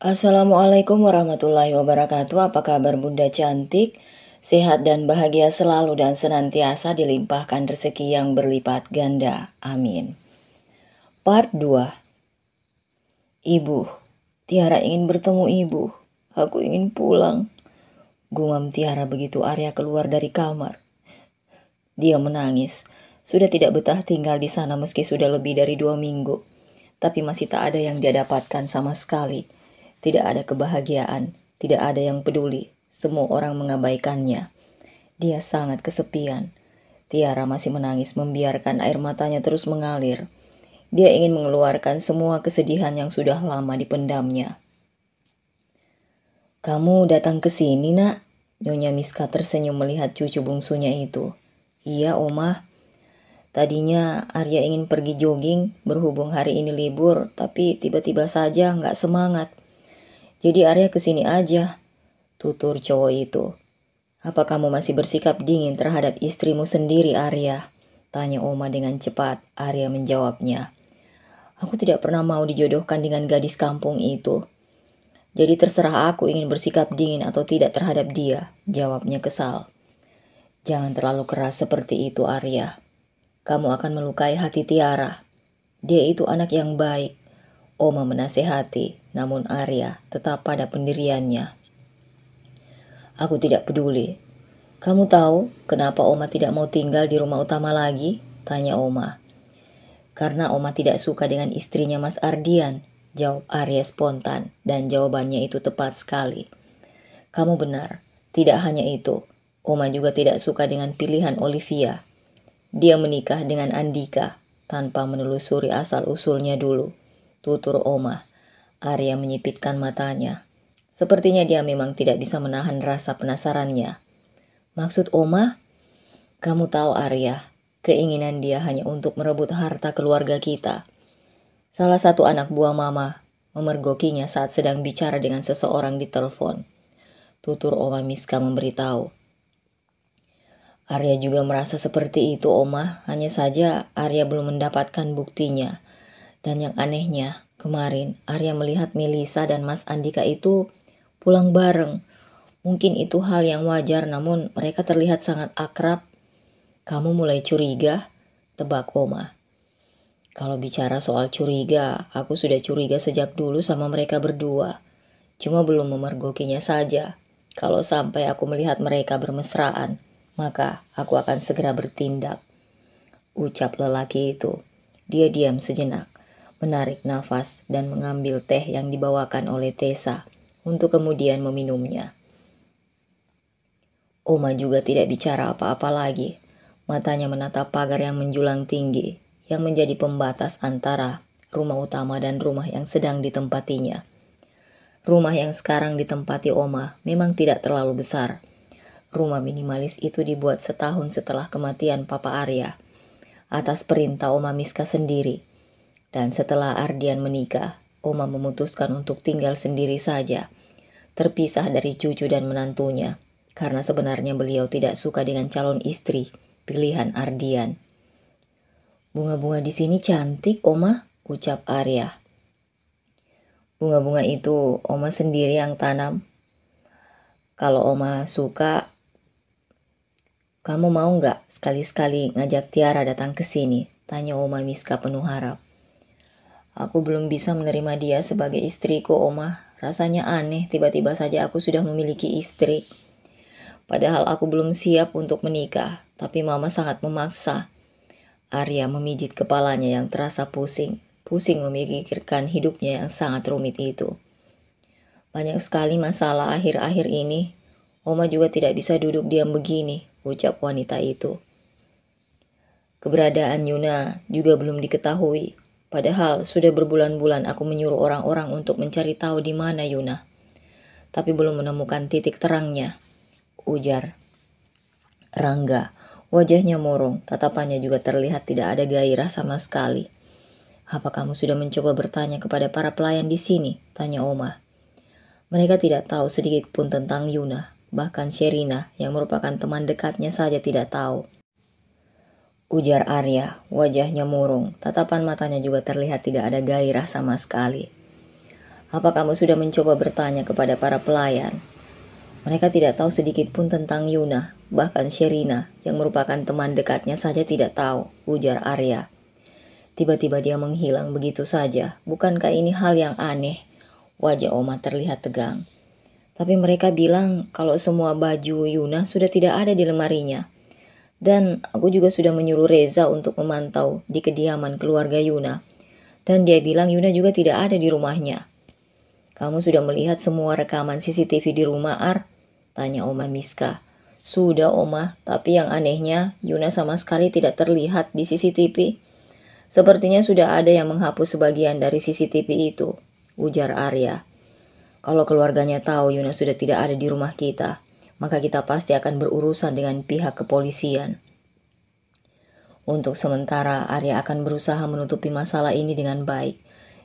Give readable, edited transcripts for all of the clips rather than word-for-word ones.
Assalamualaikum warahmatullahi wabarakatuh. Apa kabar Bunda cantik? Sehat dan bahagia selalu dan senantiasa dilimpahkan rezeki yang berlipat ganda. Amin. Part 2. Ibu, Tiara ingin bertemu ibu. Aku ingin pulang. Gumam Tiara begitu Arya keluar dari kamar. Dia menangis. Sudah tidak betah tinggal di sana meski sudah lebih dari 2 minggu. Tapi masih tak ada yang dia dapatkan sama sekali. Tidak ada kebahagiaan, tidak ada yang peduli. Semua orang mengabaikannya. Dia sangat kesepian. Tiara masih menangis membiarkan air matanya terus mengalir. Dia ingin mengeluarkan semua kesedihan yang sudah lama dipendamnya. Kamu datang ke sini, Nak? Nyonya Miska tersenyum melihat cucu bungsunya itu. Iya, Oma. Tadinya Arya ingin pergi jogging, berhubung hari ini libur, tapi tiba-tiba saja nggak semangat. Jadi Arya kesini aja, tutur cowok itu. Apa kamu masih bersikap dingin terhadap istrimu sendiri, Arya? Tanya Oma dengan cepat. Arya menjawabnya. Aku tidak pernah mau dijodohkan dengan gadis kampung itu. Jadi terserah aku ingin bersikap dingin atau tidak terhadap dia, jawabnya kesal. Jangan terlalu keras seperti itu, Arya. Kamu akan melukai hati Tiara. Dia itu anak yang baik. Oma menasehati, namun Arya tetap pada pendiriannya. Aku tidak peduli. Kamu tahu kenapa Oma tidak mau tinggal di rumah utama lagi? Tanya Oma. Karena Oma tidak suka dengan istrinya Mas Ardian, jawab Arya spontan, dan jawabannya itu tepat sekali. Kamu benar, tidak hanya itu. Oma juga tidak suka dengan pilihan Olivia. Dia menikah dengan Andika tanpa menelusuri asal-usulnya dulu. Tutur Oma. Arya menyipitkan matanya. Sepertinya dia memang tidak bisa menahan rasa penasarannya. Maksud Oma? Kamu tahu Arya, keinginan dia hanya untuk merebut harta keluarga kita. Salah satu anak buah Mama memergokinya saat sedang bicara dengan seseorang di telepon. Tutur Oma Miska memberitahu. Arya juga merasa seperti itu, Oma. Hanya saja Arya belum mendapatkan buktinya. Dan yang anehnya, kemarin Arya melihat Melisa dan Mas Andika itu pulang bareng. Mungkin itu hal yang wajar, namun mereka terlihat sangat akrab. Kamu mulai curiga? Tebak Oma. Kalau bicara soal curiga, aku sudah curiga sejak dulu sama mereka berdua. Cuma belum memergokinya saja. Kalau sampai aku melihat mereka bermesraan, maka aku akan segera bertindak. Ucap lelaki itu. Dia diam sejenak, menarik nafas dan mengambil teh yang dibawakan oleh Tessa untuk kemudian meminumnya. Oma juga tidak bicara apa-apa lagi. Matanya menatap pagar yang menjulang tinggi, yang menjadi pembatas antara rumah utama dan rumah yang sedang ditempatinya. Rumah yang sekarang ditempati Oma memang tidak terlalu besar. Rumah minimalis itu dibuat setahun setelah kematian Papa Arya, atas perintah Oma Miska sendiri. Dan setelah Ardian menikah, Oma memutuskan untuk tinggal sendiri saja, terpisah dari cucu dan menantunya, karena sebenarnya beliau tidak suka dengan calon istri pilihan Ardian. Bunga-bunga di sini cantik, Oma, ucap Arya. Bunga-bunga itu Oma sendiri yang tanam. Kalau Oma suka, kamu mau nggak sekali-sekali ngajak Tiara datang ke sini? Tanya Oma Miska penuh harap. Aku belum bisa menerima dia sebagai istriku, Oma. Rasanya aneh, tiba-tiba saja aku sudah memiliki istri. Padahal aku belum siap untuk menikah, tapi Mama sangat memaksa. Arya memijit kepalanya yang terasa pusing memikirkan hidupnya yang sangat rumit itu. Banyak sekali masalah akhir-akhir ini. Oma juga tidak bisa duduk diam begini, ucap wanita itu. Keberadaan Yuna juga belum diketahui. Padahal sudah berbulan-bulan aku menyuruh orang-orang untuk mencari tahu di mana Yuna. Tapi belum menemukan titik terangnya, ujar Rangga. Wajahnya murung, tatapannya juga terlihat tidak ada gairah sama sekali. Apa kamu sudah mencoba bertanya kepada para pelayan di sini? Tanya Oma. Mereka tidak tahu sedikit pun tentang Yuna. Bahkan Sherina yang merupakan teman dekatnya saja tidak tahu. Ujar Arya, wajahnya murung, tatapan matanya juga terlihat tidak ada gairah sama sekali. Apa kamu sudah mencoba bertanya kepada para pelayan? Mereka tidak tahu sedikit pun tentang Yuna, bahkan Sherina yang merupakan teman dekatnya saja tidak tahu, ujar Arya. Tiba-tiba dia menghilang begitu saja. Bukankah ini hal yang aneh? Wajah Oma terlihat tegang. Tapi mereka bilang kalau semua baju Yuna sudah tidak ada di lemarinya. Dan aku juga sudah menyuruh Reza untuk memantau di kediaman keluarga Yuna. Dan dia bilang Yuna juga tidak ada di rumahnya. Kamu sudah melihat semua rekaman CCTV di rumah Ar? Tanya Oma Miska. Sudah Oma, tapi yang anehnya Yuna sama sekali tidak terlihat di CCTV. Sepertinya sudah ada yang menghapus sebagian dari CCTV itu, ujar Arya. Kalau keluarganya tahu Yuna sudah tidak ada di rumah kita, maka kita pasti akan berurusan dengan pihak kepolisian. Untuk sementara, Arya akan berusaha menutupi masalah ini dengan baik.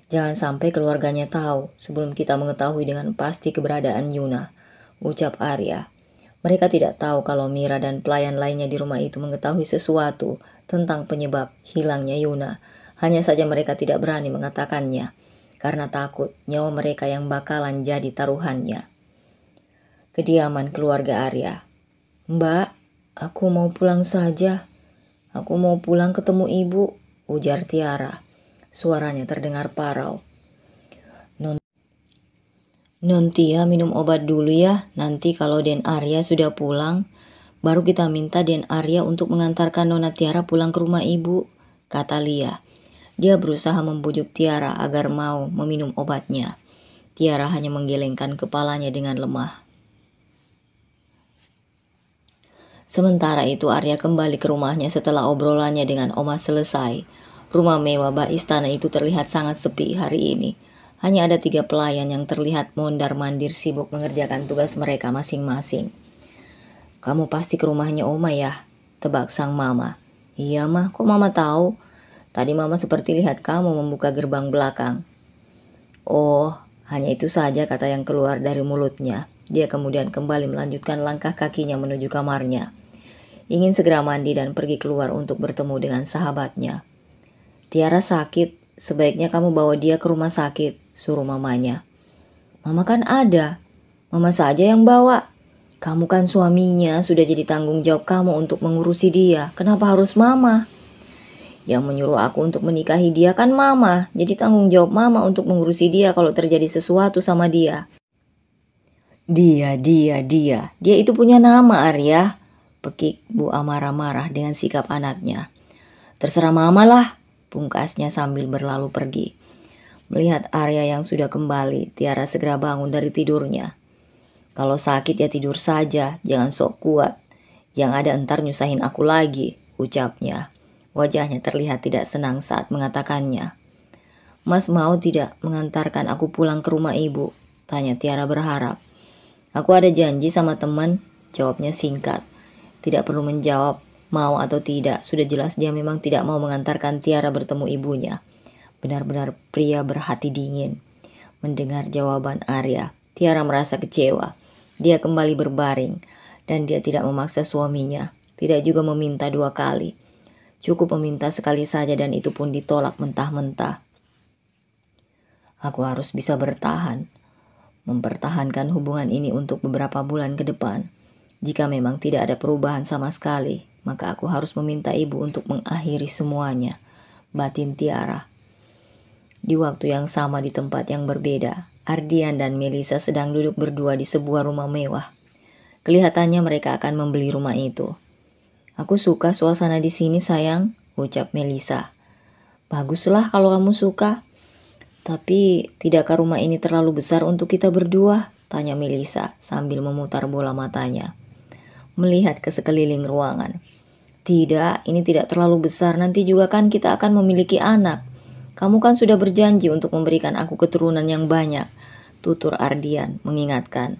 Jangan sampai keluarganya tahu sebelum kita mengetahui dengan pasti keberadaan Yuna, ucap Arya. Mereka tidak tahu kalau Mira dan pelayan lainnya di rumah itu mengetahui sesuatu tentang penyebab hilangnya Yuna. Hanya saja mereka tidak berani mengatakannya, karena takut nyawa mereka yang bakalan jadi taruhannya. Kediaman keluarga Arya. Mbak, aku mau pulang saja. Aku mau pulang ketemu ibu, ujar Tiara. Suaranya terdengar parau. Non Tia minum obat dulu ya. Nanti kalau Den Arya sudah pulang, baru kita minta Den Arya untuk mengantarkan Nona Tiara pulang ke rumah ibu, kata Lia. Dia berusaha membujuk Tiara agar mau meminum obatnya. Tiara hanya menggelengkan kepalanya dengan lemah. Sementara itu Arya kembali ke rumahnya setelah obrolannya dengan Oma selesai. Rumah mewah bak istana itu terlihat sangat sepi hari ini. Hanya ada 3 pelayan yang terlihat mondar-mandir sibuk mengerjakan tugas mereka masing-masing. Kamu pasti ke rumahnya Oma ya? Tebak sang mama. Iya mah, kok mama tahu? Tadi mama seperti lihat kamu membuka gerbang belakang. Oh, hanya itu saja kata yang keluar dari mulutnya. Dia kemudian kembali melanjutkan langkah kakinya menuju kamarnya. Ingin segera mandi dan pergi keluar untuk bertemu dengan sahabatnya. Tiara sakit, sebaiknya kamu bawa dia ke rumah sakit, suruh mamanya. Mama kan ada, mama saja yang bawa. Kamu kan suaminya, sudah jadi tanggung jawab kamu untuk mengurusi dia. Kenapa harus mama? Yang menyuruh aku untuk menikahi dia kan mama, jadi tanggung jawab mama untuk mengurusi dia kalau terjadi sesuatu sama dia. Dia itu punya nama Arya, pekik Bu Amara marah dengan sikap anaknya. Terserah mama lah, pungkasnya sambil berlalu pergi. Melihat Arya yang sudah kembali, Tiara segera bangun dari tidurnya. Kalau sakit ya tidur saja, jangan sok kuat. Yang ada entar nyusahin aku lagi, ucapnya. Wajahnya terlihat tidak senang saat mengatakannya. Mas mau tidak mengantarkan aku pulang ke rumah ibu? Tanya Tiara berharap. Aku ada janji sama teman, jawabnya singkat. Tidak perlu menjawab mau atau tidak, sudah jelas dia memang tidak mau mengantarkan Tiara bertemu ibunya. Benar-benar pria berhati dingin. Mendengar jawaban Arya, Tiara merasa kecewa. Dia kembali berbaring, dan dia tidak memaksa suaminya, tidak juga meminta 2 kali. Cukup meminta sekali saja dan itu pun ditolak mentah-mentah. Aku harus bisa bertahan, mempertahankan hubungan ini untuk beberapa bulan ke depan. Jika memang tidak ada perubahan sama sekali, maka aku harus meminta ibu untuk mengakhiri semuanya, batin Tiara. Di waktu yang sama di tempat yang berbeda, Ardian dan Melisa sedang duduk berdua di sebuah rumah mewah. Kelihatannya mereka akan membeli rumah itu. Aku suka suasana di sini sayang, ucap Melisa. Baguslah kalau kamu suka. Tapi tidakkah rumah ini terlalu besar untuk kita berdua? Tanya Melisa sambil memutar bola matanya. Melihat ke sekeliling ruangan. Tidak, ini tidak terlalu besar. Nanti juga kan kita akan memiliki anak. Kamu kan sudah berjanji untuk memberikan aku keturunan yang banyak. Tutur Ardian mengingatkan.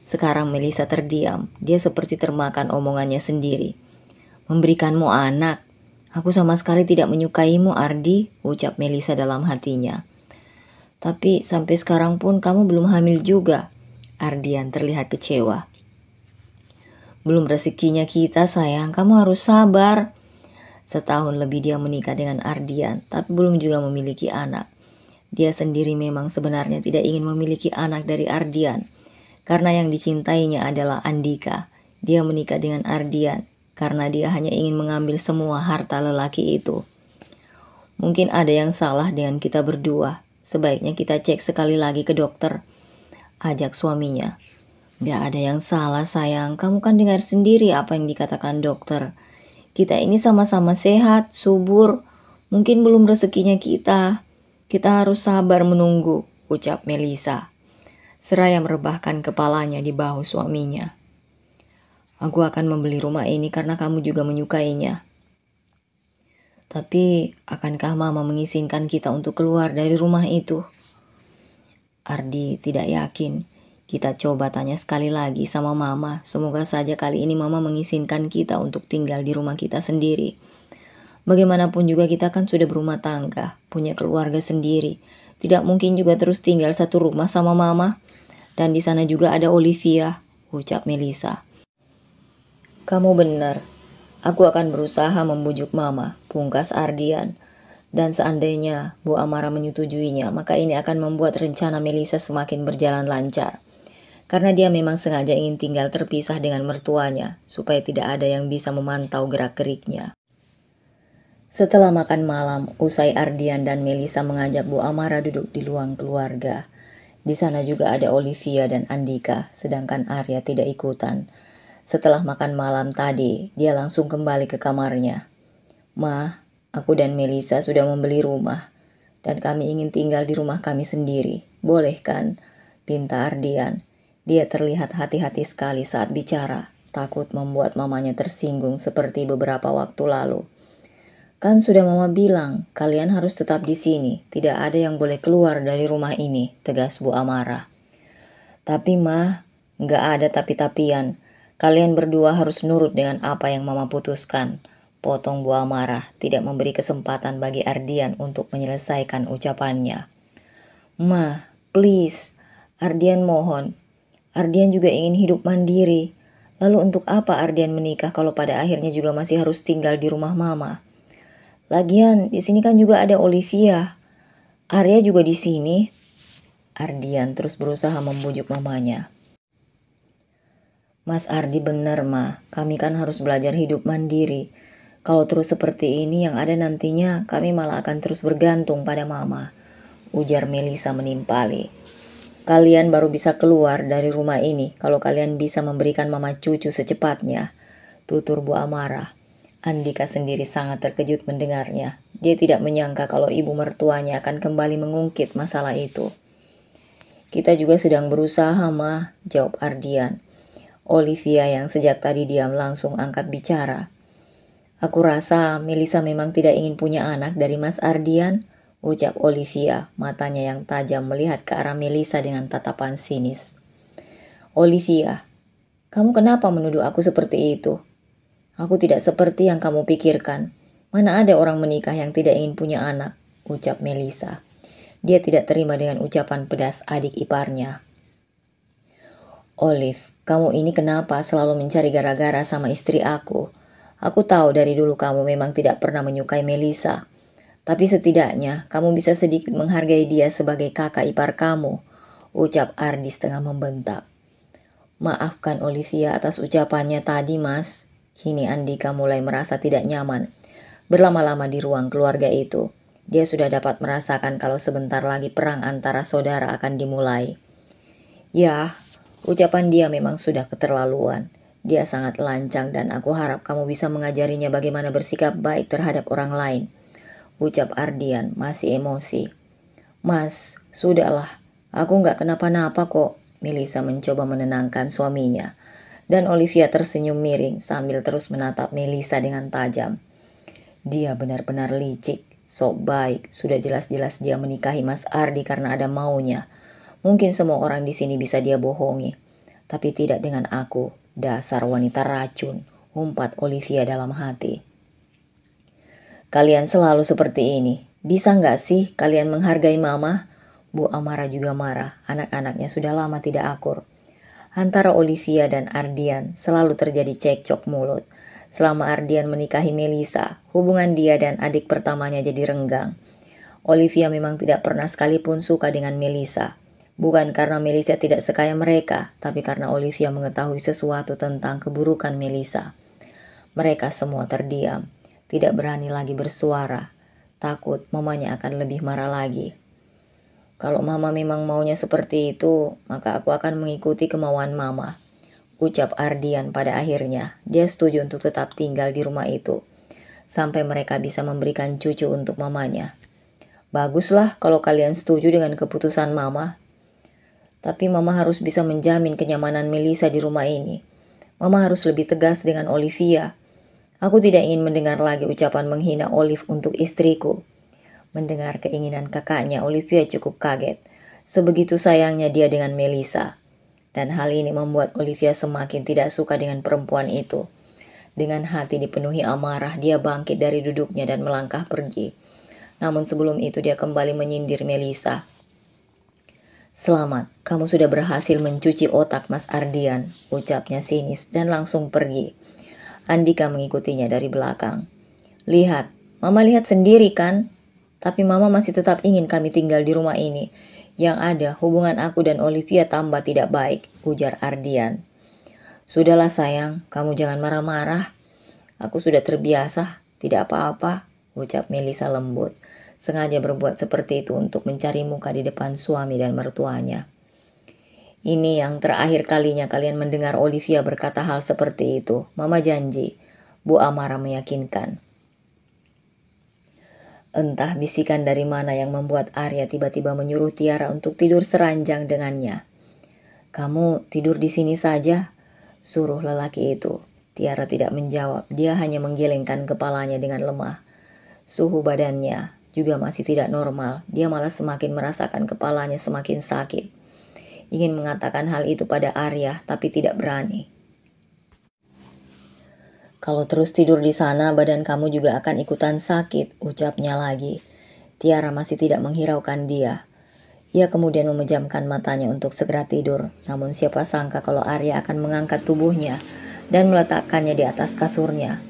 Sekarang Melisa terdiam. Dia seperti termakan omongannya sendiri. Memberikanmu anak? Aku sama sekali tidak menyukaimu Ardi, ucap Melisa dalam hatinya. Tapi sampai sekarang pun kamu belum hamil juga. Ardian terlihat kecewa. Belum rezekinya kita sayang, kamu harus sabar. Setahun lebih dia menikah dengan Ardian, tapi belum juga memiliki anak. Dia sendiri memang sebenarnya tidak ingin memiliki anak dari Ardian, karena yang dicintainya adalah Andika. Dia menikah dengan Ardian karena dia hanya ingin mengambil semua harta lelaki itu. Mungkin ada yang salah dengan kita berdua. Sebaiknya kita cek sekali lagi ke dokter, ajak suaminya. Gak ada yang salah sayang, kamu kan dengar sendiri apa yang dikatakan dokter. Kita ini sama-sama sehat, subur. Mungkin belum rezekinya kita. Kita harus sabar menunggu, ucap Melisa, seraya merebahkan kepalanya di bahu suaminya. Aku akan membeli rumah ini karena kamu juga menyukainya. Tapi, akankah Mama mengizinkan kita untuk keluar dari rumah itu? Ardi tidak yakin. Kita coba tanya sekali lagi sama Mama. Semoga saja kali ini Mama mengizinkan kita untuk tinggal di rumah kita sendiri. Bagaimanapun juga kita kan sudah berumah tangga, punya keluarga sendiri. Tidak mungkin juga terus tinggal satu rumah sama Mama. Dan di sana juga ada Olivia, ucap Melisa. Kamu benar. Aku akan berusaha membujuk Mama, pungkas Ardian. Dan seandainya Bu Amara menyetujuinya, maka ini akan membuat rencana Melisa semakin berjalan lancar. Karena dia memang sengaja ingin tinggal terpisah dengan mertuanya, supaya tidak ada yang bisa memantau gerak-geriknya. Setelah makan malam, usai Ardian dan Melisa mengajak Bu Amara duduk di ruang keluarga. Di sana juga ada Olivia dan Andika, sedangkan Arya tidak ikutan. Setelah makan malam tadi, dia langsung kembali ke kamarnya. Ma, aku dan Melisa sudah membeli rumah, dan kami ingin tinggal di rumah kami sendiri. Boleh kan? Pinta Ardian. Dia terlihat hati-hati sekali saat bicara, takut membuat mamanya tersinggung seperti beberapa waktu lalu. Kan sudah Mama bilang, kalian harus tetap di sini. Tidak ada yang boleh keluar dari rumah ini, tegas Bu Amara. Tapi Ma, nggak ada tapi-tapian. Kalian berdua harus nurut dengan apa yang Mama putuskan. Potong Bu Amara, tidak memberi kesempatan bagi Ardian untuk menyelesaikan ucapannya. Ma, please. Ardian mohon. Ardian juga ingin hidup mandiri. Lalu untuk apa Ardian menikah kalau pada akhirnya juga masih harus tinggal di rumah Mama? Lagian, di sini kan juga ada Olivia. Arya juga di sini. Ardian terus berusaha membujuk mamanya. Mas Ardi benar, Ma. Kami kan harus belajar hidup mandiri. Kalau terus seperti ini yang ada nantinya kami malah akan terus bergantung pada Mama, ujar Melisa menimpali. Kalian baru bisa keluar dari rumah ini kalau kalian bisa memberikan Mama cucu secepatnya, tutur Bu Amara. Andika sendiri sangat terkejut mendengarnya. Dia tidak menyangka kalau ibu mertuanya akan kembali mengungkit masalah itu. Kita juga sedang berusaha, Ma, jawab Ardian. Olivia yang sejak tadi diam langsung angkat bicara. Aku rasa Melisa memang tidak ingin punya anak dari Mas Ardian, ucap Olivia, matanya yang tajam melihat ke arah Melisa dengan tatapan sinis. Olivia, kamu kenapa menuduh aku seperti itu? Aku tidak seperti yang kamu pikirkan. Mana ada orang menikah yang tidak ingin punya anak, ucap Melisa. Dia tidak terima dengan ucapan pedas adik iparnya. Olive, kamu ini kenapa selalu mencari gara-gara sama istri aku? Aku tahu dari dulu kamu memang tidak pernah menyukai Melisa. Tapi setidaknya kamu bisa sedikit menghargai dia sebagai kakak ipar kamu, ucap Ardi setengah membentak. Maafkan Olivia atas ucapannya tadi, Mas. Kini Andika mulai merasa tidak nyaman. Berlama-lama di ruang keluarga itu, dia sudah dapat merasakan kalau sebentar lagi perang antara saudara akan dimulai. Ya, ucapan dia memang sudah keterlaluan. Dia sangat lancang dan aku harap kamu bisa mengajarinya bagaimana bersikap baik terhadap orang lain, ucap Ardian masih emosi. Mas, sudahlah, aku nggak kenapa-napa kok, Melisa mencoba menenangkan suaminya. Dan Olivia tersenyum miring sambil terus menatap Melisa dengan tajam. Dia benar-benar licik, sok baik, sudah jelas-jelas dia menikahi Mas Ardi karena ada maunya. Mungkin semua orang di sini bisa dia bohongi, tapi tidak dengan aku, dasar wanita racun, umpat Olivia dalam hati. Kalian selalu seperti ini. Bisa nggak sih kalian menghargai Mama? Bu Amara juga marah. Anak-anaknya sudah lama tidak akur. Antara Olivia dan Ardian selalu terjadi cekcok mulut. Selama Ardian menikahi Melisa, hubungan dia dan adik pertamanya jadi renggang. Olivia memang tidak pernah sekalipun suka dengan Melissa. Bukan karena Melissa tidak sekaya mereka, tapi karena Olivia mengetahui sesuatu tentang keburukan Melissa. Mereka semua terdiam, tidak berani lagi bersuara, takut mamanya akan lebih marah lagi. Kalau mama memang maunya seperti itu, maka aku akan mengikuti kemauan mama, ucap Ardian pada akhirnya. Dia setuju untuk tetap tinggal di rumah itu, sampai mereka bisa memberikan cucu untuk mamanya. Baguslah kalau kalian setuju dengan keputusan mama. Tapi mama harus bisa menjamin kenyamanan Melissa di rumah ini. Mama harus lebih tegas dengan Olivia. Aku tidak ingin mendengar lagi ucapan menghina Olive untuk istriku. Mendengar keinginan kakaknya, Olivia cukup kaget. Sebegitu sayangnya dia dengan Melissa. Dan hal ini membuat Olivia semakin tidak suka dengan perempuan itu. Dengan hati dipenuhi amarah, dia bangkit dari duduknya dan melangkah pergi. Namun sebelum itu dia kembali menyindir Melissa. "Selamat, kamu sudah berhasil mencuci otak Mas Ardian," ucapnya sinis dan langsung pergi. Andika mengikutinya dari belakang. "Lihat, Mama lihat sendiri kan? Tapi Mama masih tetap ingin kami tinggal di rumah ini. Yang ada, hubungan aku dan Olivia tambah tidak baik," ujar Ardian. "Sudahlah sayang, kamu jangan marah-marah. Aku sudah terbiasa, tidak apa-apa," ucap Melissa lembut. Sengaja berbuat seperti itu untuk mencari muka di depan suami dan mertuanya. "Ini yang terakhir kalinya kalian mendengar Olivia berkata hal seperti itu. Mama janji," Bu Amara meyakinkan. Entah bisikan dari mana yang membuat Arya tiba-tiba menyuruh Tiara untuk tidur seranjang dengannya. "Kamu tidur di sini saja," suruh lelaki itu. Tiara tidak menjawab, dia hanya menggelengkan kepalanya dengan lemah. Suhu badannya juga masih tidak normal, dia malah semakin merasakan kepalanya semakin sakit. Ingin mengatakan hal itu pada Arya, tapi tidak berani. "Kalau terus tidur di sana, badan kamu juga akan ikutan sakit," ucapnya lagi. Tiara masih tidak menghiraukan dia. Ia kemudian memejamkan matanya untuk segera tidur. Namun siapa sangka kalau Arya akan mengangkat tubuhnya dan meletakkannya di atas kasurnya.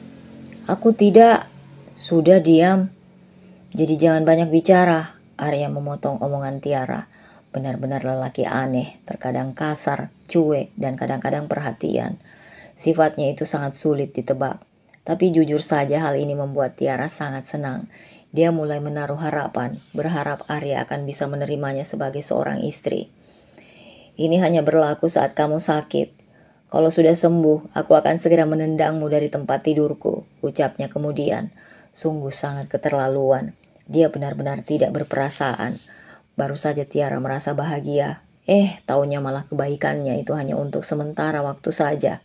"Aku tidak." "Sudah diam. Jadi jangan banyak bicara," Arya memotong omongan Tiara. Benar-benar lelaki aneh, terkadang kasar, cuek, dan kadang-kadang perhatian. Sifatnya itu sangat sulit ditebak. Tapi jujur saja hal ini membuat Tiara sangat senang. Dia mulai menaruh harapan, berharap Arya akan bisa menerimanya sebagai seorang istri. "Ini hanya berlaku saat kamu sakit. Kalau sudah sembuh, aku akan segera menendangmu dari tempat tidurku," ucapnya kemudian. Sungguh sangat keterlaluan. Dia benar-benar tidak berperasaan. Baru saja Tiara merasa bahagia. Taunya malah kebaikannya itu hanya untuk sementara waktu saja.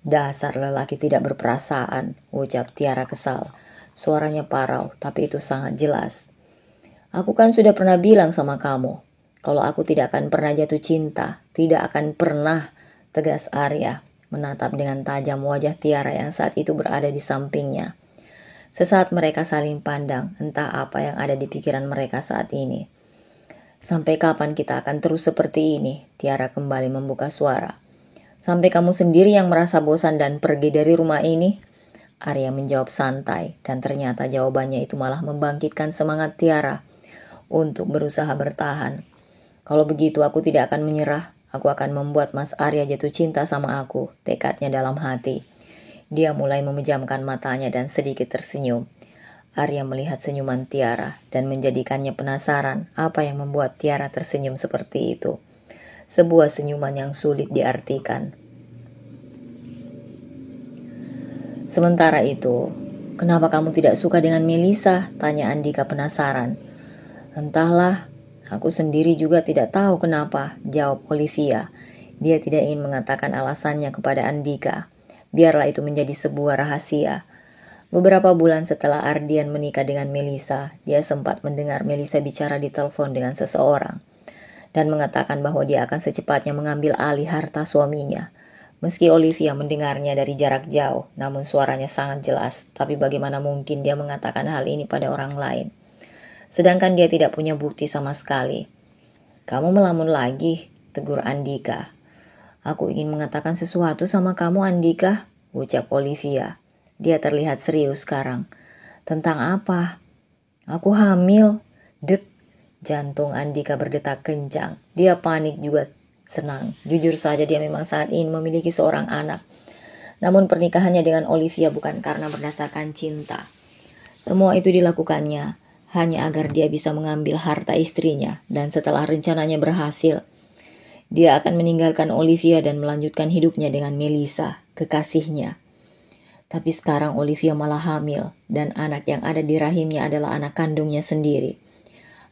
"Dasar lelaki tidak berperasaan," ucap Tiara kesal. Suaranya parau, tapi itu sangat jelas. "Aku kan sudah pernah bilang sama kamu, kalau aku tidak akan pernah jatuh cinta, tidak akan pernah," tegas Arya, menatap dengan tajam wajah Tiara yang saat itu berada di sampingnya. Sesaat mereka saling pandang, entah apa yang ada di pikiran mereka saat ini. "Sampai kapan kita akan terus seperti ini?" Tiara kembali membuka suara. "Sampai kamu sendiri yang merasa bosan dan pergi dari rumah ini?" Arya menjawab santai, dan ternyata jawabannya itu malah membangkitkan semangat Tiara untuk berusaha bertahan. "Kalau begitu aku tidak akan menyerah. Aku akan membuat Mas Arya jatuh cinta sama aku," tekadnya dalam hati. Dia mulai memejamkan matanya dan sedikit tersenyum. Arya melihat senyuman Tiara dan menjadikannya penasaran apa yang membuat Tiara tersenyum seperti itu. Sebuah senyuman yang sulit diartikan. Sementara itu, "Kenapa kamu tidak suka dengan Melissa?" tanya Andika penasaran. "Entahlah, aku sendiri juga tidak tahu kenapa," jawab Olivia. Dia tidak ingin mengatakan alasannya kepada Andika. Biarlah itu menjadi sebuah rahasia. Beberapa bulan setelah Ardian menikah dengan Melissa, dia sempat mendengar Melissa bicara di telepon dengan seseorang dan mengatakan bahwa dia akan secepatnya mengambil alih harta suaminya. Meski Olivia mendengarnya dari jarak jauh, namun suaranya sangat jelas. Tapi bagaimana mungkin dia mengatakan hal ini pada orang lain? Sedangkan dia tidak punya bukti sama sekali. "Kamu melamun lagi," tegur Andika. "Aku ingin mengatakan sesuatu sama kamu, Andika," ucap Olivia. Dia terlihat serius sekarang. "Tentang apa?" "Aku hamil." Dek, jantung Andika berdetak kencang. Dia panik juga senang. Jujur saja dia memang sangat ingin memiliki seorang anak. Namun pernikahannya dengan Olivia bukan karena berdasarkan cinta. Semua itu dilakukannya hanya agar dia bisa mengambil harta istrinya. Dan setelah rencananya berhasil, dia akan meninggalkan Olivia dan melanjutkan hidupnya dengan Melissa, kekasihnya. Tapi sekarang Olivia malah hamil dan anak yang ada di rahimnya adalah anak kandungnya sendiri.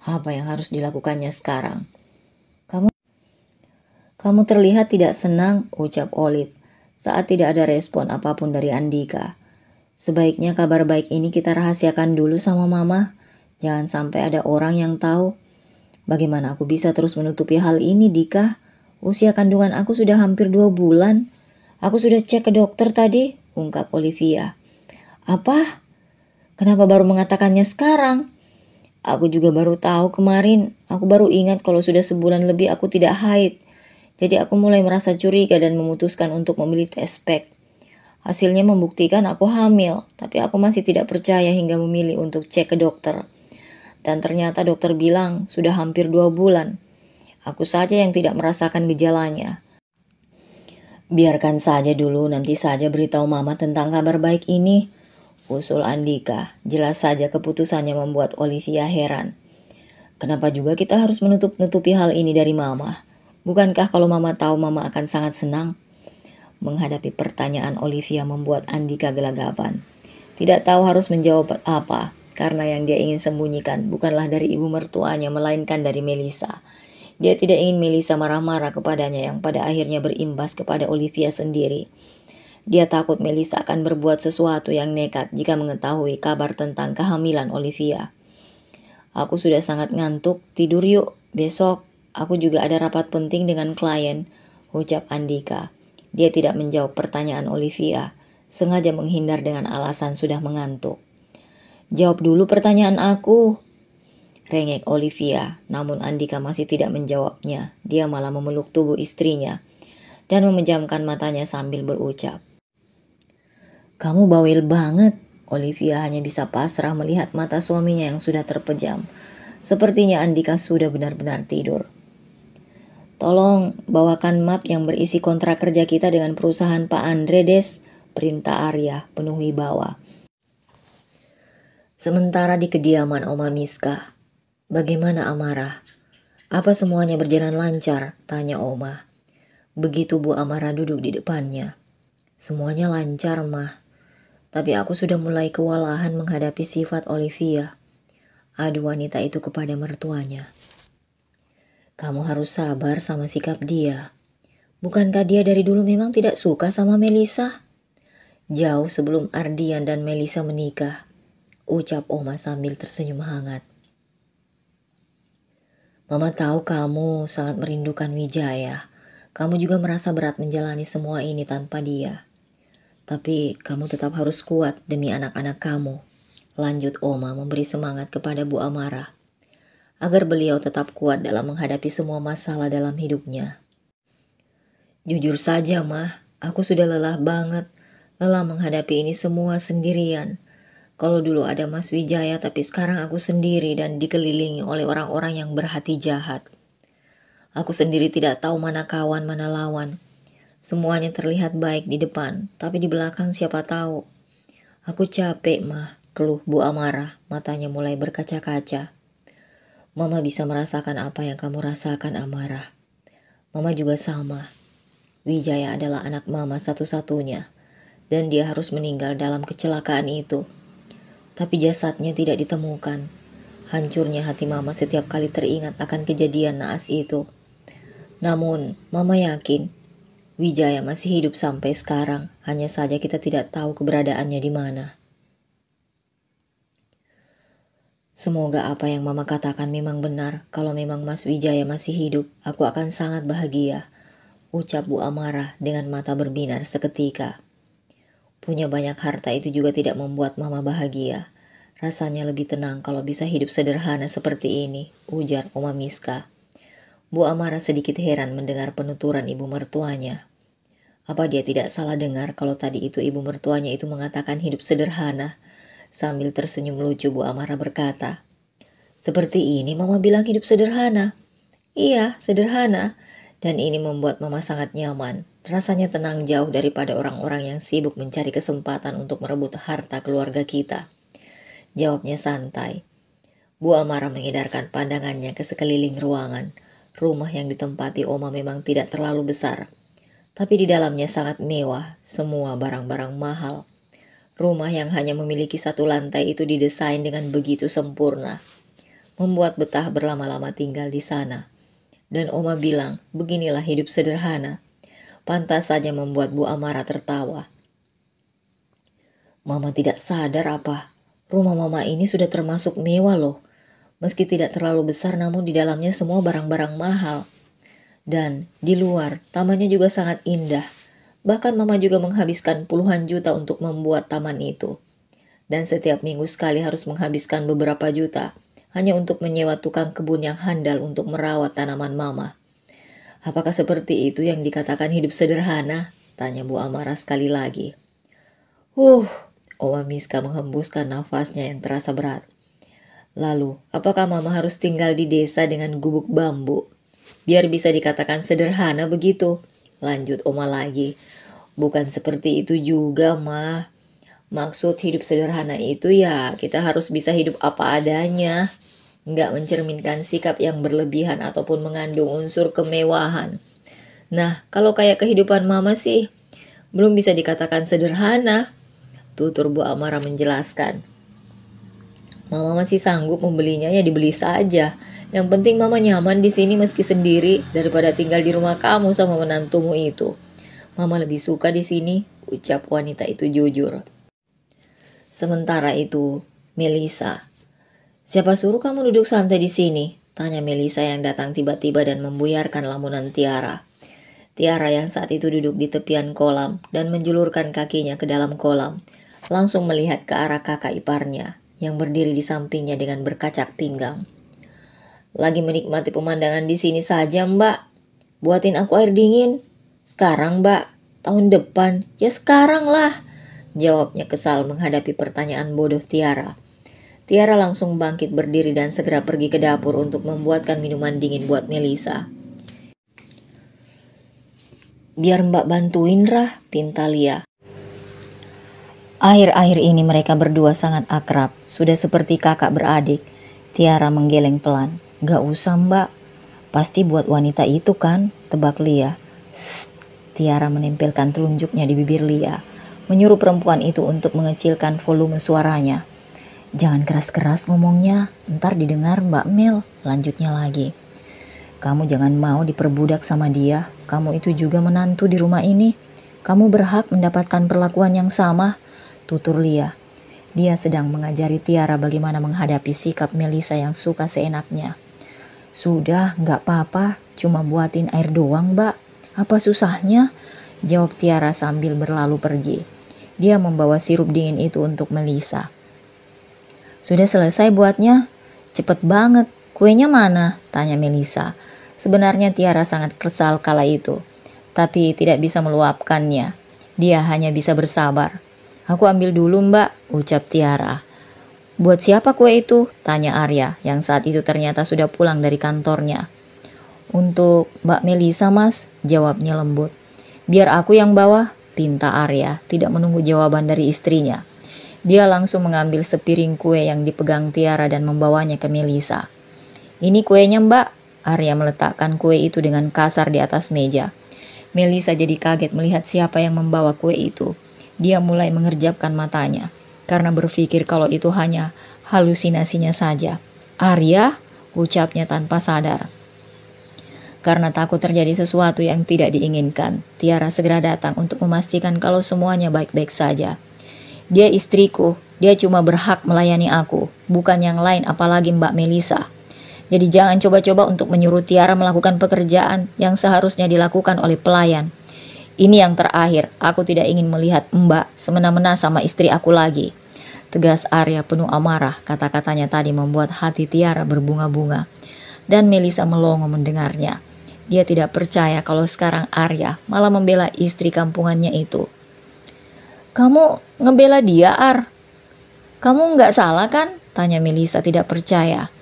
Apa yang harus dilakukannya sekarang? Kamu terlihat tidak senang, ucap Olive saat tidak ada respon apapun dari Andika. Sebaiknya kabar baik ini kita rahasiakan dulu sama mama. Jangan sampai ada orang yang tahu. Bagaimana aku bisa terus menutupi hal ini, Dika? Usia kandungan aku sudah hampir 2 bulan. Aku sudah cek ke dokter tadi, ungkap Olivia. Apa? Kenapa baru mengatakannya sekarang? Aku juga baru tahu kemarin. Aku baru ingat kalau sudah sebulan lebih aku tidak haid. Jadi aku mulai merasa curiga dan memutuskan untuk memilih tes pack. Hasilnya membuktikan aku hamil, tapi aku masih tidak percaya hingga memilih untuk cek ke dokter. Dan ternyata dokter bilang sudah hampir 2 bulan. Aku saja yang tidak merasakan gejalanya. Biarkan saja dulu, nanti saja beritahu mama tentang kabar baik ini, usul Andika. Jelas saja keputusannya membuat Olivia heran. Kenapa juga kita harus menutup-nutupi hal ini dari mama? Bukankah kalau mama tahu mama akan sangat senang? Menghadapi pertanyaan Olivia membuat Andika gelagapan. Tidak tahu harus menjawab apa, karena yang dia ingin sembunyikan bukanlah dari ibu mertuanya, melainkan dari Melissa. Dia tidak ingin Melissa marah-marah kepadanya yang pada akhirnya berimbas kepada Olivia sendiri. Dia takut Melissa akan berbuat sesuatu yang nekat jika mengetahui kabar tentang kehamilan Olivia. Aku sudah sangat ngantuk, tidur yuk, besok. Aku juga ada rapat penting dengan klien, ucap Andika. Dia tidak menjawab pertanyaan Olivia, sengaja menghindar dengan alasan sudah mengantuk. Jawab dulu pertanyaan aku, rengek Olivia, namun Andika masih tidak menjawabnya. Dia malah memeluk tubuh istrinya dan memejamkan matanya sambil berucap. Kamu bawel banget. Olivia hanya bisa pasrah melihat mata suaminya yang sudah terpejam. Sepertinya Andika sudah benar-benar tidur. Tolong bawakan map yang berisi kontrak kerja kita dengan perusahaan Pak Andre Des, perintah Arya, penuhi bawa. Sementara di kediaman Oma Miska, bagaimana Amara? Apa semuanya berjalan lancar? Tanya Oma. Begitu Bu Amara duduk di depannya. Semuanya lancar, Mah. Tapi aku sudah mulai kewalahan menghadapi sifat Olivia. Adu wanita itu kepada mertuanya. Kamu harus sabar sama sikap dia. Bukankah dia dari dulu memang tidak suka sama Melissa? Jauh sebelum Ardian dan Melissa menikah, ucap Oma sambil tersenyum hangat. Mama tahu kamu sangat merindukan Wijaya. Kamu juga merasa berat menjalani semua ini tanpa dia. Tapi kamu tetap harus kuat demi anak-anak kamu. Lanjut Oma memberi semangat kepada Bu Amara, agar beliau tetap kuat dalam menghadapi semua masalah dalam hidupnya. Jujur saja, Mah, aku sudah lelah banget. Lelah menghadapi ini semua sendirian. Kalau dulu ada Mas Wijaya, tapi sekarang aku sendiri dan dikelilingi oleh orang-orang yang berhati jahat. Aku sendiri tidak tahu mana kawan, mana lawan. Semuanya terlihat baik di depan, tapi di belakang siapa tahu. Aku capek, Mah, keluh Bu Amara, matanya mulai berkaca-kaca. Mama bisa merasakan apa yang kamu rasakan, Amara. Mama juga sama. Wijaya adalah anak Mama satu-satunya, dan dia harus meninggal dalam kecelakaan itu. Tapi jasadnya tidak ditemukan. Hancurnya hati Mama setiap kali teringat akan kejadian naas itu. Namun, Mama yakin Wijaya masih hidup sampai sekarang. Hanya saja kita tidak tahu keberadaannya di mana. Semoga apa yang Mama katakan memang benar. Kalau memang Mas Wijaya masih hidup, aku akan sangat bahagia, ucap Bu Amara dengan mata berbinar seketika. Punya banyak harta itu juga tidak membuat Mama bahagia. Rasanya lebih tenang kalau bisa hidup sederhana seperti ini, ujar Oma Miska. Bu Amara sedikit heran mendengar penuturan ibu mertuanya. Apa dia tidak salah dengar kalau tadi itu ibu mertuanya itu mengatakan hidup sederhana? Sambil tersenyum lucu Bu Amara berkata, Seperti ini Mama bilang hidup sederhana. Iya, sederhana. Dan ini membuat Mama sangat nyaman. Rasanya tenang jauh daripada orang-orang yang sibuk mencari kesempatan untuk merebut harta keluarga kita. Jawabnya santai. Bu Amara mengedarkan pandangannya ke sekeliling ruangan. Rumah yang ditempati Oma memang tidak terlalu besar. Tapi di dalamnya sangat mewah, semua barang-barang mahal. Rumah yang hanya memiliki satu lantai itu didesain dengan begitu sempurna. Membuat betah berlama-lama tinggal di sana. Dan Oma bilang, beginilah hidup sederhana. Pantas saja membuat Bu Amara tertawa. Mama tidak sadar apa? Rumah Mama ini sudah termasuk mewah loh. Meski tidak terlalu besar namun di dalamnya semua barang-barang mahal. Dan di luar, tamannya juga sangat indah. Bahkan Mama juga menghabiskan puluhan juta untuk membuat taman itu. Dan setiap minggu sekali harus menghabiskan beberapa juta. Hanya untuk menyewa tukang kebun yang handal untuk merawat tanaman Mama. Apakah seperti itu yang dikatakan hidup sederhana? Tanya Bu Amara sekali lagi. Oma Miska menghembuskan nafasnya yang terasa berat. Lalu, apakah Mama harus tinggal di desa dengan gubuk bambu? Biar bisa dikatakan sederhana begitu. Lanjut Oma lagi. Bukan seperti itu juga, Ma. Maksud hidup sederhana itu ya kita harus bisa hidup apa adanya. Nggak mencerminkan sikap yang berlebihan ataupun mengandung unsur kemewahan. Nah, kalau kayak kehidupan Mama sih, belum bisa dikatakan sederhana. Tutur Bu Amara menjelaskan. Mama masih sanggup membelinya ya dibeli saja. Yang penting Mama nyaman di sini meski sendiri daripada tinggal di rumah kamu sama menantumu itu. Mama lebih suka di sini, ucap wanita itu jujur. Sementara itu, Melisa. Siapa suruh kamu duduk santai di sini? Tanya Melisa yang datang tiba-tiba dan membuyarkan lamunan Tiara. Tiara yang saat itu duduk di tepian kolam dan menjulurkan kakinya ke dalam kolam. Langsung melihat ke arah kakak iparnya yang berdiri di sampingnya dengan berkacak pinggang. Lagi menikmati pemandangan di sini saja, Mbak. Buatin aku air dingin. Sekarang, Mbak. Tahun depan. Ya sekarang lah. Jawabnya kesal menghadapi pertanyaan bodoh Tiara. Tiara langsung bangkit berdiri dan segera pergi ke dapur untuk membuatkan minuman dingin buat Melisa. Biar Mbak bantuin Rah, pinta Lia. Akhir-akhir ini mereka berdua sangat akrab, sudah seperti kakak beradik. Tiara menggeleng pelan. Gak usah Mbak, pasti buat wanita itu kan, tebak Lia. Sst, Tiara menempelkan telunjuknya di bibir Lia, menyuruh perempuan itu untuk mengecilkan volume suaranya. Jangan keras-keras ngomongnya, ntar didengar Mbak Mel, lanjutnya lagi. Kamu jangan mau diperbudak sama dia, kamu itu juga menantu di rumah ini. Kamu berhak mendapatkan perlakuan yang sama, tutur Lia. Dia sedang mengajari Tiara bagaimana menghadapi sikap Melisa yang suka seenaknya. Sudah, gak apa-apa, cuma buatin air doang Mbak. Apa susahnya? Jawab Tiara sambil berlalu pergi. Dia membawa sirup dingin itu untuk Melisa. Sudah selesai buatnya? Cepet banget. Kuenya mana? Tanya Melisa. Sebenarnya Tiara sangat kesal kala itu. Tapi tidak bisa meluapkannya. Dia hanya bisa bersabar. Aku ambil dulu Mbak, ucap Tiara. Buat siapa kue itu? Tanya Arya yang saat itu ternyata sudah pulang dari kantornya. Untuk Mbak Melisa Mas, jawabnya lembut. Biar aku yang bawa, pinta Arya, tidak menunggu jawaban dari istrinya. Dia langsung mengambil sepiring kue yang dipegang Tiara dan membawanya ke Melisa. Ini kuenya Mbak. Arya meletakkan kue itu dengan kasar di atas meja. Melisa jadi kaget melihat siapa yang membawa kue itu. Dia mulai mengerjapkan matanya karena berpikir kalau itu hanya halusinasinya saja. Arya, ucapnya tanpa sadar. Karena takut terjadi sesuatu yang tidak diinginkan, Tiara segera datang untuk memastikan kalau semuanya baik-baik saja. Dia istriku, dia cuma berhak melayani aku, bukan yang lain apalagi Mbak Melisa. Jadi jangan coba-coba untuk menyuruh Tiara melakukan pekerjaan yang seharusnya dilakukan oleh pelayan. Ini yang terakhir, aku tidak ingin melihat Mbak semena-mena sama istri aku lagi. Tegas Arya penuh amarah, kata-katanya tadi membuat hati Tiara berbunga-bunga. Dan Melisa melongo mendengarnya. Dia tidak percaya kalau sekarang Arya malah membela istri kampungannya itu. Kamu ngebela dia, Ar? Kamu nggak salah kan? Tanya Melisa tidak percaya.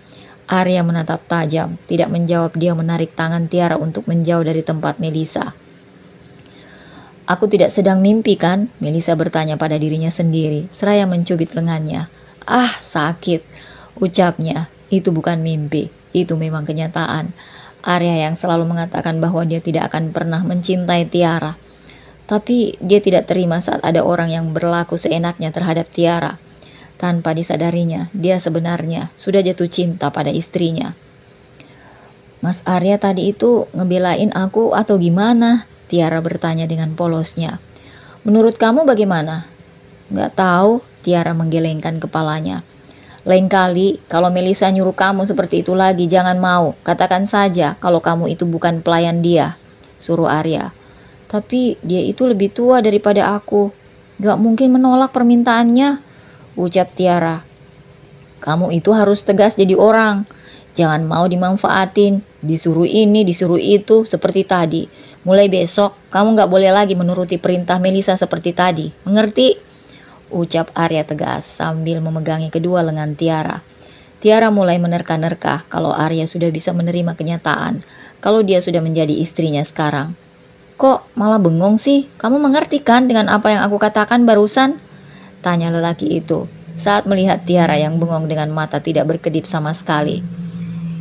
Arya menatap tajam, tidak menjawab. Dia menarik tangan Tiara untuk menjauh dari tempat Melisa. Aku tidak sedang mimpi kan? Melisa bertanya pada dirinya sendiri, seraya mencubit lengannya. Ah, sakit, ucapnya. Itu bukan mimpi, itu memang kenyataan. Arya yang selalu mengatakan bahwa dia tidak akan pernah mencintai Tiara. Tapi dia tidak terima saat ada orang yang berlaku seenaknya terhadap Tiara. Tanpa disadarinya, dia sebenarnya sudah jatuh cinta pada istrinya. Mas Arya tadi itu ngebelain aku atau gimana? Tiara bertanya dengan polosnya. Menurut kamu bagaimana? Gak tahu, Tiara menggelengkan kepalanya. Lain kali, kalau Melisa nyuruh kamu seperti itu lagi, jangan mau. Katakan saja kalau kamu itu bukan pelayan dia, suruh Arya. Tapi dia itu lebih tua daripada aku. Gak mungkin menolak permintaannya, ucap Tiara. Kamu itu harus tegas jadi orang. Jangan mau dimanfaatin, disuruh ini, disuruh itu, seperti tadi. Mulai besok, kamu gak boleh lagi menuruti perintah Melisa seperti tadi. Mengerti? Ucap Arya tegas sambil memegangi kedua lengan Tiara. Tiara mulai menerka-nerka kalau Arya sudah bisa menerima kenyataan, kalau dia sudah menjadi istrinya sekarang. Kok malah bengong sih? Kamu mengerti kan dengan apa yang aku katakan barusan? Tanya lelaki itu saat melihat Tiara yang bengong dengan mata tidak berkedip sama sekali.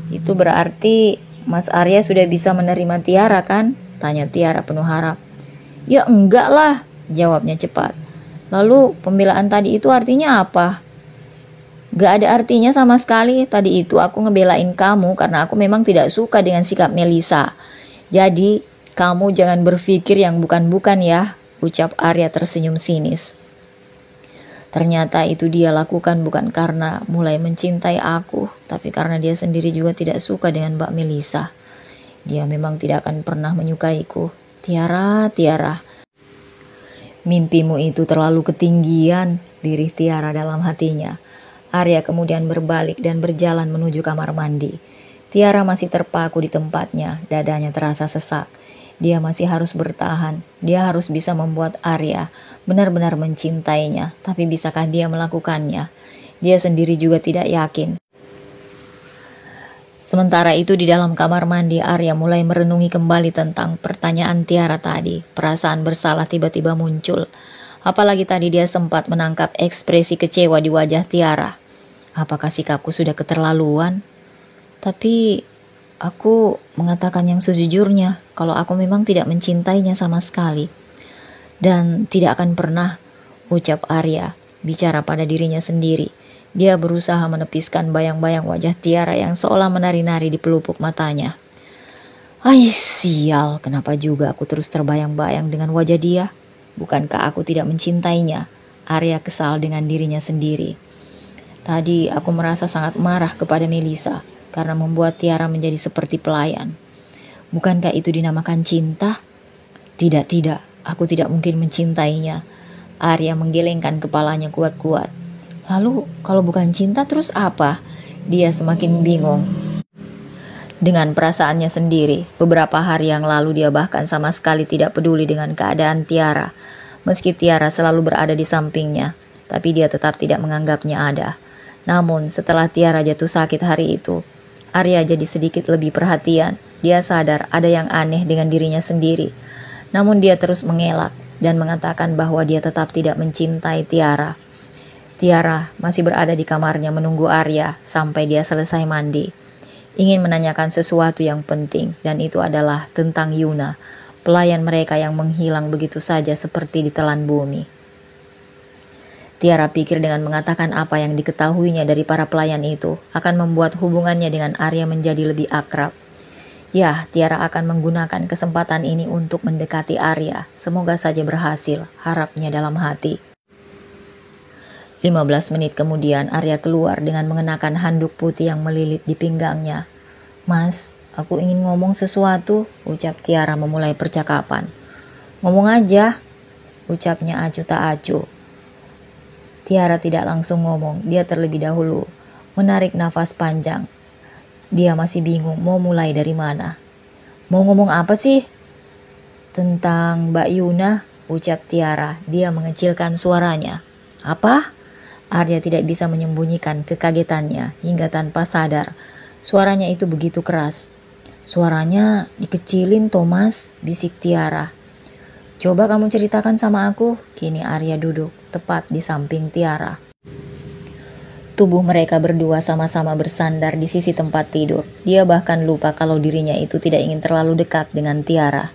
Itu berarti Mas Arya sudah bisa menerima Tiara kan? Tanya Tiara penuh harap. Ya enggak lah, jawabnya cepat. Lalu pembelaan tadi itu artinya apa? Gak ada artinya sama sekali. Tadi itu aku ngebelain kamu karena aku memang tidak suka dengan sikap Melisa. Jadi kamu jangan berpikir yang bukan-bukan ya, ucap Arya tersenyum sinis. Ternyata itu dia lakukan bukan karena mulai mencintai aku, tapi karena dia sendiri juga tidak suka dengan Mbak Melisa. Dia memang tidak akan pernah menyukaiku. Tiara, Tiara. Mimpimu itu terlalu ketinggian, lirih Tiara dalam hatinya. Arya kemudian berbalik dan berjalan menuju kamar mandi. Tiara masih terpaku di tempatnya, dadanya terasa sesak. Dia masih harus bertahan. Dia harus bisa membuat Arya benar-benar mencintainya. Tapi bisakah dia melakukannya? Dia sendiri juga tidak yakin. Sementara itu di dalam kamar mandi, Arya mulai merenungi kembali tentang pertanyaan Tiara tadi. Perasaan bersalah tiba-tiba muncul. Apalagi tadi dia sempat menangkap ekspresi kecewa di wajah Tiara. Apakah sikapku sudah keterlaluan? Tapi aku mengatakan yang sejujurnya, kalau aku memang tidak mencintainya sama sekali. Dan tidak akan pernah, ucap Arya, bicara pada dirinya sendiri. Dia berusaha menepiskan bayang-bayang wajah Tiara yang seolah menari-nari di pelupuk matanya. Ai sial, kenapa juga aku terus terbayang-bayang dengan wajah dia? Bukankah aku tidak mencintainya? Arya kesal dengan dirinya sendiri. Tadi aku merasa sangat marah kepada Melisa karena membuat Tiara menjadi seperti pelayan. Bukankah itu dinamakan cinta? Tidak, aku tidak mungkin mencintainya. Arya menggelengkan kepalanya kuat-kuat. Lalu kalau bukan cinta terus apa? Dia semakin bingung dengan perasaannya sendiri. Beberapa hari yang lalu dia bahkan sama sekali tidak peduli dengan keadaan Tiara. Meski Tiara selalu berada di sampingnya, tapi dia tetap tidak menganggapnya ada. Namun setelah Tiara jatuh sakit hari itu, Arya jadi sedikit lebih perhatian. Dia sadar ada yang aneh dengan dirinya sendiri. Namun dia terus mengelak dan mengatakan bahwa dia tetap tidak mencintai Tiara. Tiara masih berada di kamarnya menunggu Arya sampai dia selesai mandi. Ingin menanyakan sesuatu yang penting, dan itu adalah tentang Yuna, pelayan mereka yang menghilang begitu saja seperti ditelan bumi. Tiara pikir dengan mengatakan apa yang diketahuinya dari para pelayan itu akan membuat hubungannya dengan Arya menjadi lebih akrab. Ya, Tiara akan menggunakan kesempatan ini untuk mendekati Arya. Semoga saja berhasil, harapnya dalam hati. 15 menit kemudian Arya keluar dengan mengenakan handuk putih yang melilit di pinggangnya. Mas, aku ingin ngomong sesuatu, ucap Tiara memulai percakapan. Ngomong aja, ucapnya acuh tak acuh. Tiara tidak langsung ngomong, dia terlebih dahulu menarik nafas panjang. Dia masih bingung mau mulai dari mana. Mau ngomong apa sih? Tentang Mbak Yuna, ucap Tiara. Dia mengecilkan suaranya. Apa? Arya tidak bisa menyembunyikan kekagetannya hingga tanpa sadar. Suaranya itu begitu keras. Suaranya dikecilin, Thomas, bisik Tiara. Coba kamu ceritakan sama aku. Kini Arya duduk tepat di samping Tiara. Tubuh mereka berdua sama-sama bersandar di sisi tempat tidur. Dia bahkan lupa kalau dirinya itu tidak ingin terlalu dekat dengan Tiara.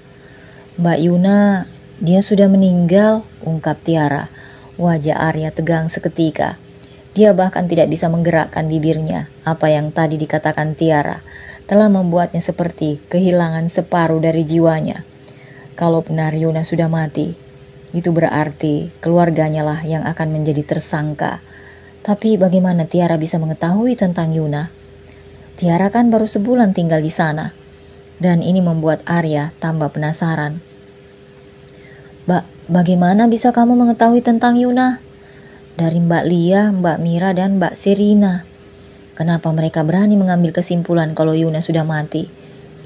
Mbak Yuna, dia sudah meninggal, ungkap Tiara. Wajah Arya tegang seketika. Dia bahkan tidak bisa menggerakkan bibirnya. Apa yang tadi dikatakan Tiara telah membuatnya seperti kehilangan separuh dari jiwanya. Kalau benar Yuna sudah mati, itu berarti keluarganya lah yang akan menjadi tersangka. Tapi bagaimana Tiara bisa mengetahui tentang Yuna? Tiara kan baru sebulan tinggal di sana. Dan ini membuat Arya tambah penasaran. Bagaimana bisa kamu mengetahui tentang Yuna? Dari Mbak Lia, Mbak Mira, dan Mbak Serina. Kenapa mereka berani mengambil kesimpulan kalau Yuna sudah mati?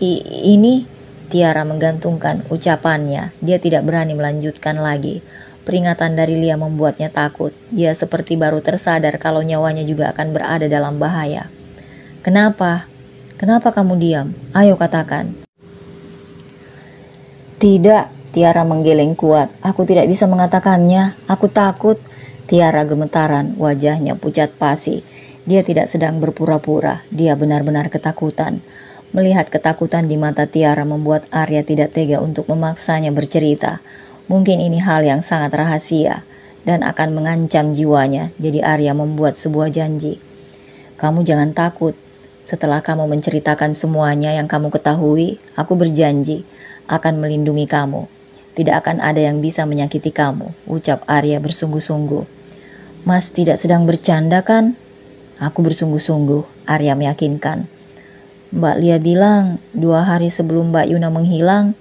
Ini Tiara menggantungkan ucapannya. Dia tidak berani melanjutkan lagi. Peringatan dari Lia membuatnya takut. Dia seperti baru tersadar kalau nyawanya juga akan berada dalam bahaya. Kenapa? Kenapa kamu diam? Ayo katakan. Tidak, Tiara menggeleng kuat. Aku tidak bisa mengatakannya. Aku takut. Tiara gemetaran, wajahnya pucat pasi. Dia tidak sedang berpura-pura. Dia benar-benar ketakutan. Melihat ketakutan di mata Tiara membuat Arya tidak tega untuk memaksanya bercerita. Mungkin ini hal yang sangat rahasia dan akan mengancam jiwanya. Jadi Arya membuat sebuah janji. Kamu jangan takut. Setelah kamu menceritakan semuanya yang kamu ketahui, aku berjanji akan melindungi kamu. Tidak akan ada yang bisa menyakiti kamu, ucap Arya bersungguh-sungguh. Mas tidak sedang bercanda kan? Aku bersungguh-sungguh, Arya meyakinkan. Mbak Lia bilang 2 hari sebelum Mbak Yuna menghilang,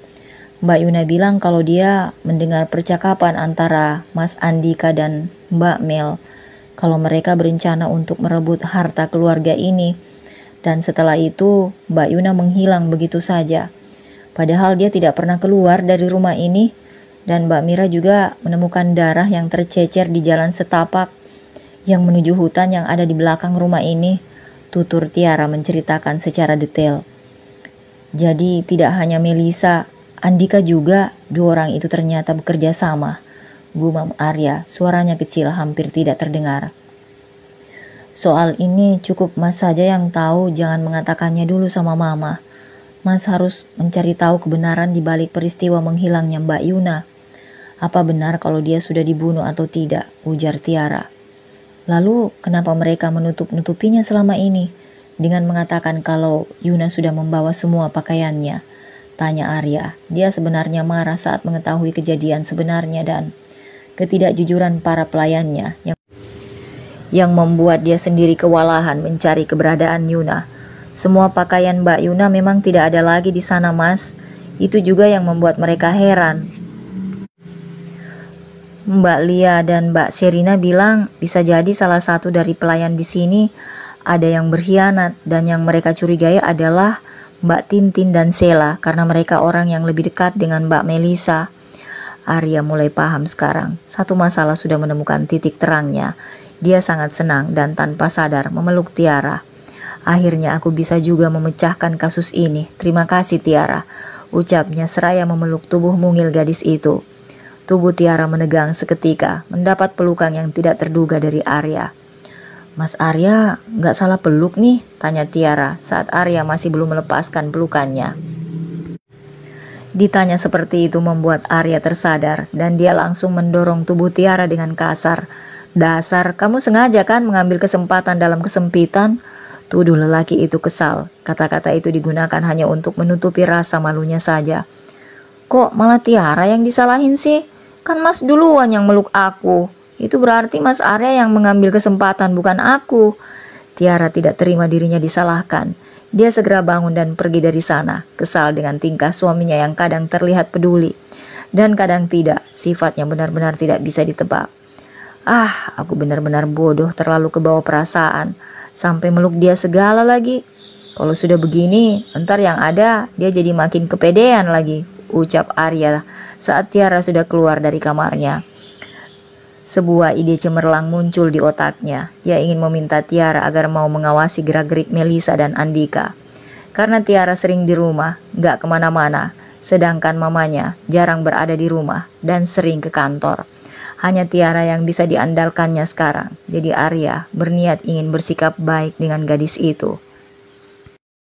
Mbak Yuna bilang kalau dia mendengar percakapan antara Mas Andika dan Mbak Mel, kalau mereka berencana untuk merebut harta keluarga ini. Dan setelah itu Mbak Yuna menghilang begitu saja. Padahal dia tidak pernah keluar dari rumah ini. Dan Mbak Mira juga menemukan darah yang tercecer di jalan setapak yang menuju hutan yang ada di belakang rumah ini. Tutur Tiara menceritakan secara detail. Jadi tidak hanya Melisa, Andika juga, 2 orang itu ternyata bekerja sama. Gumam Arya, suaranya kecil hampir tidak terdengar. Soal ini cukup Mas saja yang tahu, jangan mengatakannya dulu sama Mama. Mas harus mencari tahu kebenaran di balik peristiwa menghilangnya Mbak Yuna. Apa benar kalau dia sudah dibunuh atau tidak, ujar Tiara. Lalu kenapa mereka menutup-nutupinya selama ini dengan mengatakan kalau Yuna sudah membawa semua pakaiannya? Tanya Arya. Dia sebenarnya marah saat mengetahui kejadian sebenarnya dan ketidakjujuran para pelayannya yang membuat dia sendiri kewalahan mencari keberadaan Yuna. Semua pakaian Mbak Yuna memang tidak ada lagi di sana, Mas. Itu juga yang membuat mereka heran. Mbak Lia dan Mbak Serina bilang bisa jadi salah satu dari pelayan di sini ada yang berkhianat dan yang mereka curigai adalah Mbak Tintin dan Sela karena mereka orang yang lebih dekat dengan Mbak Melisa. Arya mulai paham sekarang. Satu masalah sudah menemukan titik terangnya. Dia sangat senang dan tanpa sadar memeluk Tiara. Akhirnya aku bisa juga memecahkan kasus ini. Terima kasih Tiara, ucapnya seraya memeluk tubuh mungil gadis itu. Tubuh Tiara menegang seketika, mendapat pelukan yang tidak terduga dari Arya. Mas Arya nggak salah peluk nih, tanya Tiara saat Arya masih belum melepaskan pelukannya. Ditanya seperti itu membuat Arya tersadar dan dia langsung mendorong tubuh Tiara dengan kasar. Dasar, kamu sengaja kan mengambil kesempatan dalam kesempitan? Tuduh lelaki itu kesal. Kata-kata itu digunakan hanya untuk menutupi rasa malunya saja. Kok malah Tiara yang disalahin sih? Kan Mas duluan yang meluk aku. Itu berarti Mas Arya yang mengambil kesempatan, bukan aku. Tiara tidak terima dirinya disalahkan. Dia segera bangun dan pergi dari sana, kesal dengan tingkah suaminya yang kadang terlihat peduli dan kadang tidak. Sifatnya benar-benar tidak bisa ditebak. Aku benar-benar bodoh, terlalu kebawa perasaan. Sampai meluk dia segala lagi. Kalau sudah begini, entar yang ada dia jadi makin kepedean lagi, ucap Arya saat Tiara sudah keluar dari kamarnya. Sebuah ide cemerlang muncul di otaknya. Dia ingin meminta Tiara agar mau mengawasi gerak-gerik Melisa dan Andika. Karena Tiara sering di rumah, gak kemana-mana, sedangkan mamanya jarang berada di rumah dan sering ke kantor. Hanya Tiara yang bisa diandalkannya sekarang. Jadi Arya berniat ingin bersikap baik dengan gadis itu.